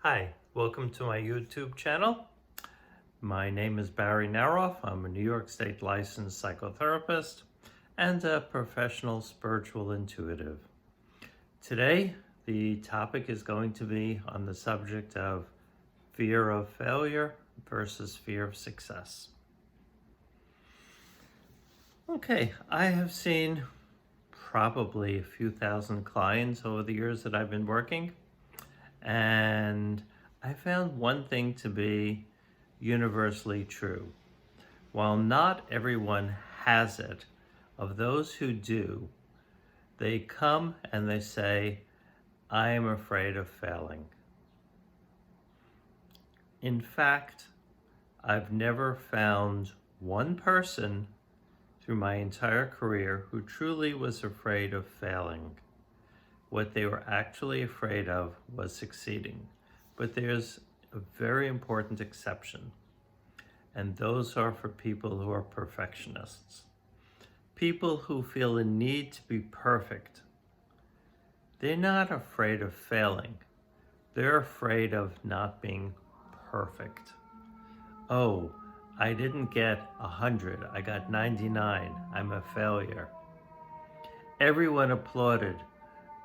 Hi, welcome to my YouTube channel. My name is Barry Naroff. I'm a New York State licensed psychotherapist and a professional spiritual intuitive. Today, the topic is going to be on the subject of fear of failure versus fear of success. Okay, I have seen probably a few thousand clients over the years that I've been working. And I found one thing to be universally true. While not everyone has it, of those who do, they come and they say, I am afraid of failing. In fact, I've never found one person through my entire career who truly was afraid of failing. What they were actually afraid of was succeeding. But there's a very important exception, and those are for people who are perfectionists. People who feel a need to be perfect. They're not afraid of failing. They're afraid of not being perfect. Oh, I didn't get 100, I got 99, I'm a failure. Everyone applauded.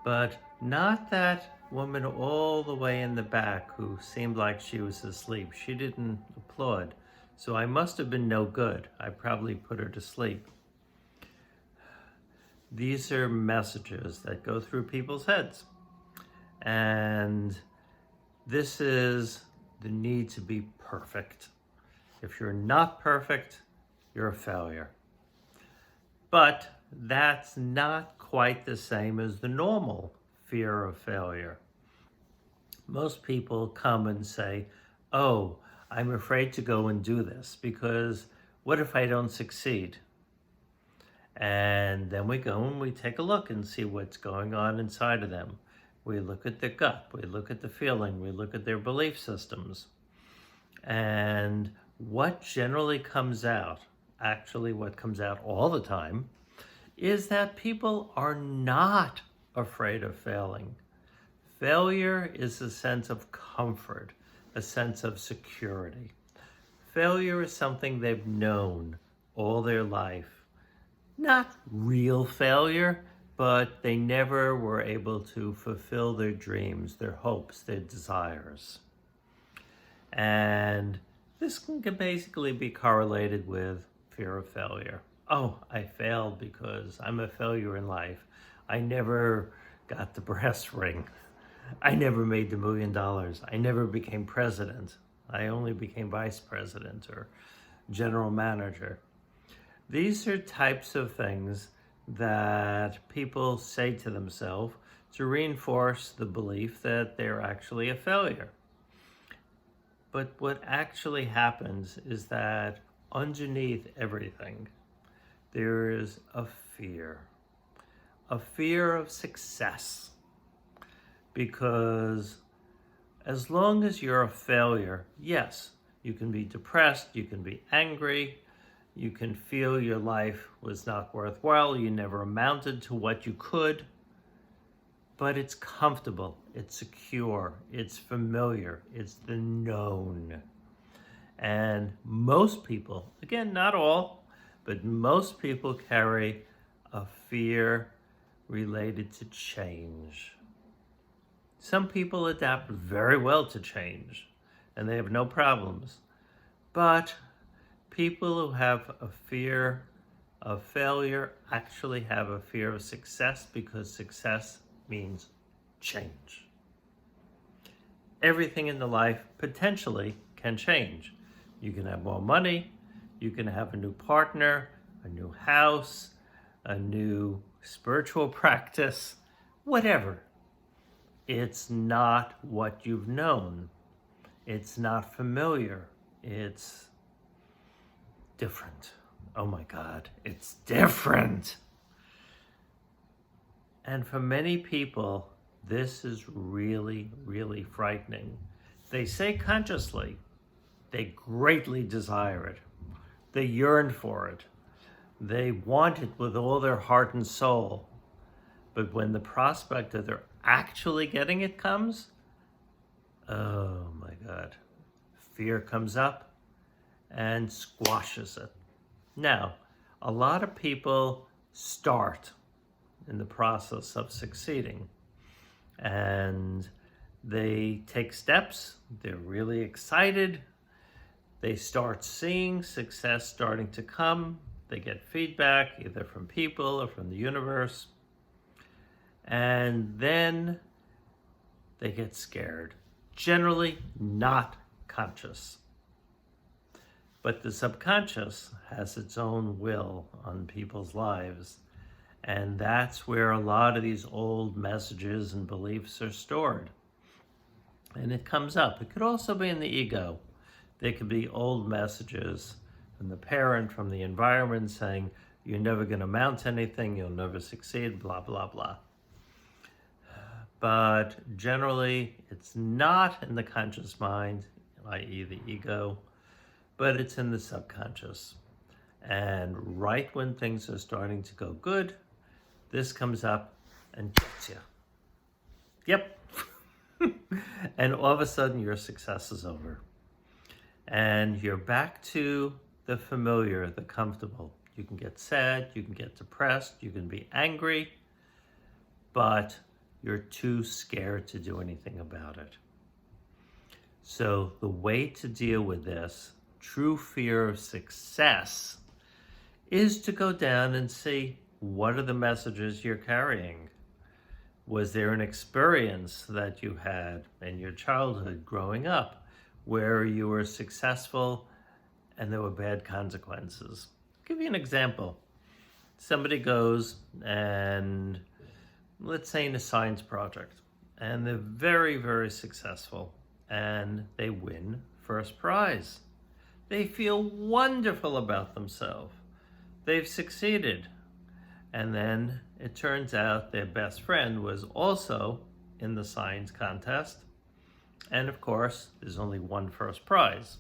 But not that woman all the way in the back who seemed like she was asleep. She didn't applaud. So I must have been no good. I probably put her to sleep. These are messages that go through people's heads. And this is the need to be perfect. If you're not perfect, you're a failure. But that's not quite the same as the normal fear of failure. Most people come and say, oh, I'm afraid to go and do this because what if I don't succeed? And then we go and we take a look and see what's going on inside of them. We look at their gut, we look at the feeling, we look at their belief systems. And what generally comes out, actually what comes out all the time, is that people are not afraid of failing. Failure is a sense of comfort, a sense of security. Failure is something they've known all their life. Not real failure, but they never were able to fulfill their dreams, their hopes, their desires. And this can basically be correlated with fear of failure. Oh, I failed because I'm a failure in life. I never got the brass ring. I never made the $1 million. I never became president. I only became vice president or general manager. These are types of things that people say to themselves to reinforce the belief that they're actually a failure. But what actually happens is that underneath everything, there is a fear of success. Because as long as you're a failure, yes, you can be depressed, you can be angry, you can feel your life was not worthwhile, you never amounted to what you could, but it's comfortable, it's secure, it's familiar, it's the known. And most people, again, not all, but most people carry a fear related to change. Some people adapt very well to change and they have no problems. But people who have a fear of failure actually have a fear of success because success means change. Everything in the life potentially can change. You can have more money, you can have a new partner, a new house, a new spiritual practice, whatever. It's not what you've known. It's not familiar. It's different. Oh my God, it's different. And for many people, this is really, really frightening. They say consciously, they greatly desire it. They yearn for it. They want it with all their heart and soul. But when the prospect of their actually getting it comes, Oh my God. Fear comes up and squashes it. Now, a lot of people start in the process of succeeding and they take steps. They're really excited. They start seeing success starting to come. They get feedback either from people or from the universe. And then they get scared. Generally not conscious. But the subconscious has its own will on people's lives. And that's where a lot of these old messages and beliefs are stored. And it comes up. It could also be in the ego. There could be old messages from the parent, from the environment saying, you're never going to amount to anything, you'll never succeed, blah, blah, blah. But generally, it's not in the conscious mind, i.e. the ego, but it's in the subconscious. And right when things are starting to go good, this comes up and gets you. Yep. And all of a sudden, your success is over. And you're back to the familiar, the comfortable. You can get sad, you can get depressed, you can be angry, but you're too scared to do anything about it. So the way to deal with this, true fear of success, is to go down and see what are the messages you're carrying. Was there an experience that you had in your childhood growing up where you were successful and there were bad consequences? I'll give you an example. Somebody goes and, let's say in a science project, and they're very, very successful and they win first prize. They feel wonderful about themselves. They've succeeded. And then it turns out their best friend was also in the science contest. And of course, there's only one first prize.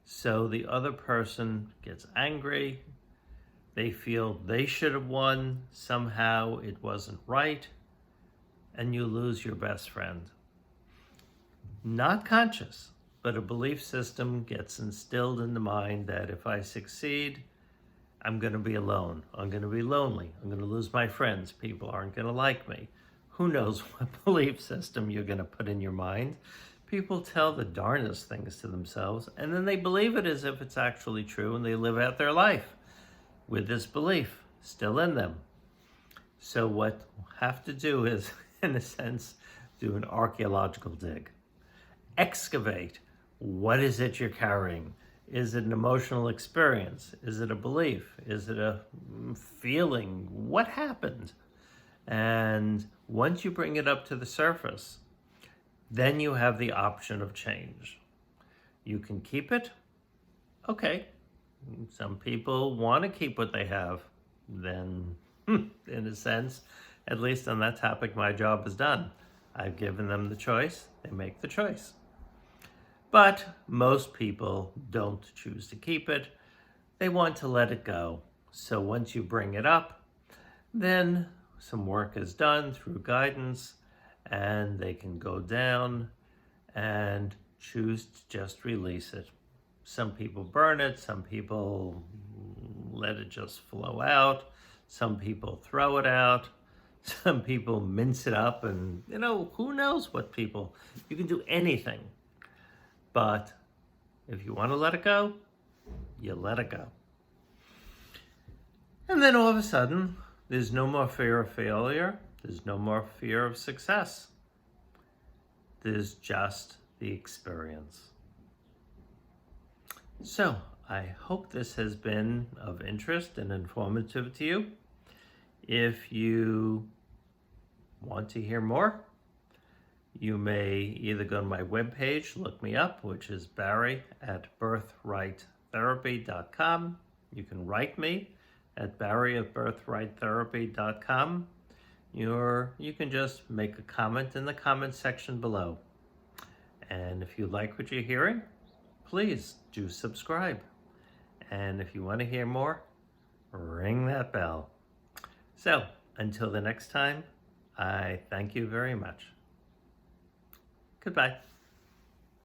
So the other person gets angry. They feel they should have won. Somehow it wasn't right. And you lose your best friend. Not conscious, but a belief system gets instilled in the mind that if I succeed, I'm going to be alone. I'm going to be lonely. I'm going to lose my friends. People aren't going to like me. Who knows what belief system you're going to put in your mind? People tell the darndest things to themselves, and then they believe it as if it's actually true, and they live out their life with this belief still in them. So what you have to do is, in a sense, do an archaeological dig. Excavate. What is it you're carrying? Is it an emotional experience? Is it a belief? Is it a feeling? What happened? And once you bring it up to the surface, then you have the option of change. You can keep it. Okay. Some people want to keep what they have. Then, in a sense, at least on that topic, my job is done. I've given them the choice. They make the choice. But most people don't choose to keep it. They want to let it go. So once you bring it up, then some work is done through guidance, and they can go down and choose to just release it. Some people burn it, some people let it just flow out, some people throw it out, some people mince it up, and who knows what people, you can do anything. But if you want to let it go, you let it go. And then all of a sudden, there's no more fear of failure. There's no more fear of success. There's just the experience. So I hope this has been of interest and informative to you. If you want to hear more, you may either go to my webpage, look me up, which is barry@birthrighttherapy.com. You can write me at barry@birthrighttherapy.com. You can just make a comment in the comment section below. And if you like what you're hearing, please do subscribe. And if you want to hear more, ring that bell. So until the next time, I thank you very much. Goodbye.